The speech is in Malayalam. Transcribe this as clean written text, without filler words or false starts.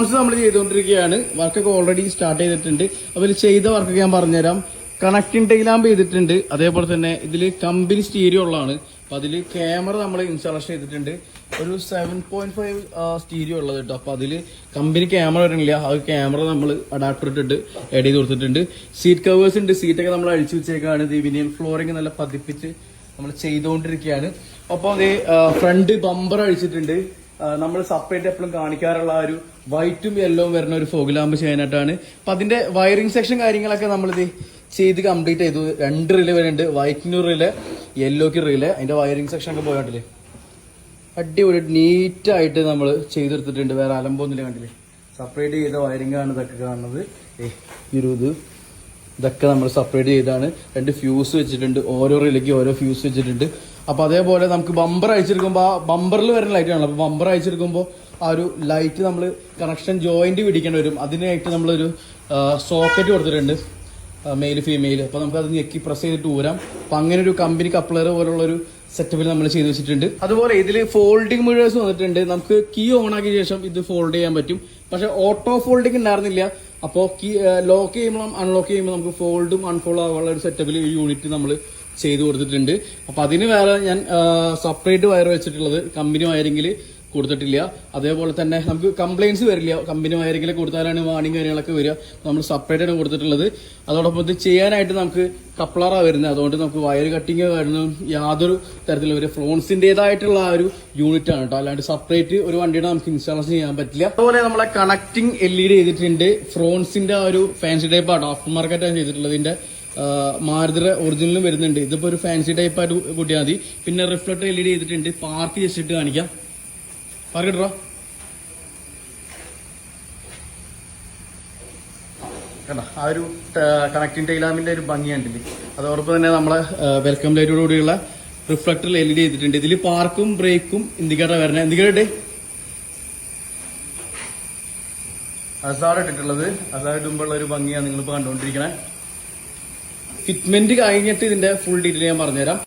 ഫ്രോൺസ് നമ്മൾ ചെയ്തുകൊണ്ടിരിക്കുകയാണ്. വർക്കൊക്കെ ഓൾറെഡി സ്റ്റാർട്ട് ചെയ്തിട്ടുണ്ട്. അപ്പോൾ ഇതിൽ ചെയ്ത വർക്കൊക്കെ ഞാൻ പറഞ്ഞുതരാം. കണക്റ്റിംഗ് ടൈലാമ്പ് ചെയ്തിട്ടുണ്ട്. അതേപോലെ തന്നെ ഇതിൽ കമ്പനി സ്റ്റീരിയോ ഉള്ളതാണ്. അപ്പൊ അതിൽ ക്യാമറ നമ്മൾ ഇൻസ്റ്റാളേഷൻ ചെയ്തിട്ടുണ്ട്. ഒരു 7.5 സ്റ്റീരിയോ ഉള്ളത് കേട്ടോ. അപ്പൊ അതിൽ കമ്പനി ക്യാമറ വരുന്നില്ല. ആ ക്യാമറ നമ്മൾ അഡാപ്റ്റർ ഇട്ടിട്ട് ആഡ് ചെയ്ത് കൊടുത്തിട്ടുണ്ട്. സീറ്റ് കവേഴ്സ് ഉണ്ട്. സീറ്റൊക്കെ നമ്മൾ അഴിച്ചു വെച്ചേക്കാണ്. വിനിയൽ ഫ്ലോറിംഗ് നല്ല പതിപ്പിച്ച് നമ്മൾ ചെയ്തുകൊണ്ടിരിക്കുകയാണ്. ഒപ്പം അതേ ഫ്രണ്ട് ബമ്പർ അഴിച്ചിട്ടുണ്ട്. നമ്മൾ സെപ്പറേറ്റ് എപ്പോഴും കാണിക്കാറുള്ള ഒരു വൈറ്റും യെല്ലോവും വരുന്ന ഒരു ഫോഗ് ലാമ്പ് ചെയ്യാനായിട്ടാണ്. അപ്പൊ അതിന്റെ വയറിംഗ് സെക്ഷൻ കാര്യങ്ങളൊക്കെ നമ്മളിത് ചെയ്ത് കംപ്ലീറ്റ് ചെയ്തു. 2 റിലേ വരുന്നുണ്ട്. വൈറ്റിന് റിലേ, യെല്ലോക്ക് റിലേ. അതിന്റെ വയറിംഗ് സെക്ഷൻ ഒക്കെ പോയാട്ടില്ലേ, അടിപൊളി നീറ്റായിട്ട് നമ്മൾ ചെയ്തെടുത്തിട്ടുണ്ട്. വേറെ അലമ്പൊന്നുമില്ല. കണ്ടില്ലേ, സെപ്പറേറ്റ് ചെയ്ത വയറിംഗ് ആണ് ഇതൊക്കെ കാണുന്നത്. ഇതൊക്കെ നമ്മൾ സെപ്പറേറ്റ് ചെയ്താണ്. 2 ഫ്യൂസ് വെച്ചിട്ടുണ്ട്. ഓരോ റിലേക്ക് ഓരോ ഫ്യൂസ് വെച്ചിട്ടുണ്ട്. അപ്പൊ അതേപോലെ നമുക്ക് ബമ്പർ അയച്ചെടുക്കുമ്പോൾ ആ ബമ്പറിൽ വരുന്ന ലൈറ്റ് ആണല്ലോ. അപ്പൊ ബമ്പർ അയച്ചെടുക്കുമ്പോൾ ആ ഒരു ലൈറ്റ് നമ്മൾ കണക്ഷൻ ജോയിന്റ് പിടിക്കേണ്ടി വരും. അതിനായിട്ട് നമ്മളൊരു സോക്കറ്റ് കൊടുത്തിട്ടുണ്ട്, മെയിൽ ഫീമെയിൽ. അപ്പൊ നമുക്ക് അത് ഞെക്കി പ്രസ് ചെയ്തിട്ട് ഊരാം. അപ്പൊ അങ്ങനെ ഒരു കമ്പനി കപ്ലർ പോലുള്ള ഒരു സെറ്റപ്പിൽ നമ്മൾ ചെയ്ത് വെച്ചിട്ടുണ്ട്. അതുപോലെ ഇതിൽ ഫോൾഡിംഗ് മിറേഴ്സ് വന്നിട്ടുണ്ട്. നമുക്ക് കീ ഓൺ ആക്കിയ ശേഷം ഇത് ഫോൾഡ് ചെയ്യാൻ പറ്റും. പക്ഷെ ഓട്ടോ ഫോൾഡിംഗ് ഉണ്ടായിരുന്നില്ല. അപ്പോൾ കീ ലോക്ക് ചെയ്യുമ്പോൾ അൺലോക്ക് ചെയ്യുമ്പോൾ നമുക്ക് ഫോൾഡും അൺഫോൾഡ് ആവാനുള്ള ഒരു സെറ്റപ്പിൽ ഈ യൂണിറ്റ് നമ്മൾ ചെയ്ത് കൊടുത്തിട്ടുണ്ട്. അപ്പൊ അതിന് വേറെ ഞാൻ സെപ്പറേറ്റ് വയർ വെച്ചിട്ടുള്ളത്. കമ്പനി വയറിംഗിൽ കൊടുത്തിട്ടില്ല. അതേപോലെ തന്നെ നമുക്ക് കംപ്ലൈൻസ് വരില്ല. കമ്പനി വയറിംഗിൽ കൊടുത്താലാണ് വാണിംഗ് കാര്യങ്ങളൊക്കെ വരിക. നമ്മൾ സെപ്പറേറ്റ് ആണ് കൊടുത്തിട്ടുള്ളത്. അതോടൊപ്പം ഇത് ചെയ്യാനായിട്ട് നമുക്ക് കപ്ലറാണ് വരുന്നത്. അതുകൊണ്ട് നമുക്ക് വയർ കട്ടിങ് വരുന്ന യാതൊരു തരത്തിലുള്ള ഒരു ഫ്രോൺസിന്റേതായിട്ടുള്ള ആ ഒരു യൂണിറ്റ് ആണ് കേട്ടോ. അല്ലാണ്ട് സെപ്പറേറ്റ് ഒരു വണ്ടിയുടെ നമുക്ക് ഇൻസ്റ്റാളേഷൻ ചെയ്യാൻ പറ്റില്ല. അതുപോലെ നമ്മളെ കണക്റ്റിംഗ് LED ചെയ്തിട്ടുണ്ട്. ഫ്രോൺസിന്റെ ആ ഒരു ഫാൻസി ടൈപ്പ് ആണ്, ആഫ്റ്റർ മാർക്കറ്റാണ് ചെയ്തിട്ടുള്ളത്. ഇതിന്റെ മാരുതിയുടെ ഒറിജിനലും വരുന്നുണ്ട്. ഇതിപ്പോ ഒരു ഫാൻസി ടൈപ്പ് ആയിട്ട് കൂട്ടിയാൽ മതി. പിന്നെ റിഫ്ലക്ടർ LED ചെയ്തിട്ടുണ്ട്. പാർക്ക് ജസ്റ്റ് ഇട്ട് കാണിക്കാം. പാർക്കിട്ടോ കണ്ട ആ ഒരു കണക്റ്റിംഗ് ടൈലാമ്പിന്റെ ഒരു ഭംഗി കണ്ടില്ലേ. അതോടൊപ്പം തന്നെ നമ്മളെ വെൽക്കം ലൈറ്റോട് കൂടിയുള്ള റിഫ്ലക്ടർ LED ചെയ്തിട്ടുണ്ട്. ഇതിൽ പാർക്കും ബ്രേക്കും ഇൻഡിക്കേറ്റർ വരണേ. ഇൻഡിക്കേറ്റർ അസാഡ് ഇട്ടിട്ടുള്ളത്. അസാഡ് ഇടുമ്പോഴുള്ള ഒരു ഭംഗിയാണ് നിങ്ങളിപ്പോൾ കണ്ടുകൊണ്ടിരിക്കണേ. ഫിറ്റ്മെന്റ് കഴിഞ്ഞിട്ട് ഇതിന്റെ ഫുൾ ഡീറ്റെയിൽ ഞാൻ പറഞ്ഞുതരാം.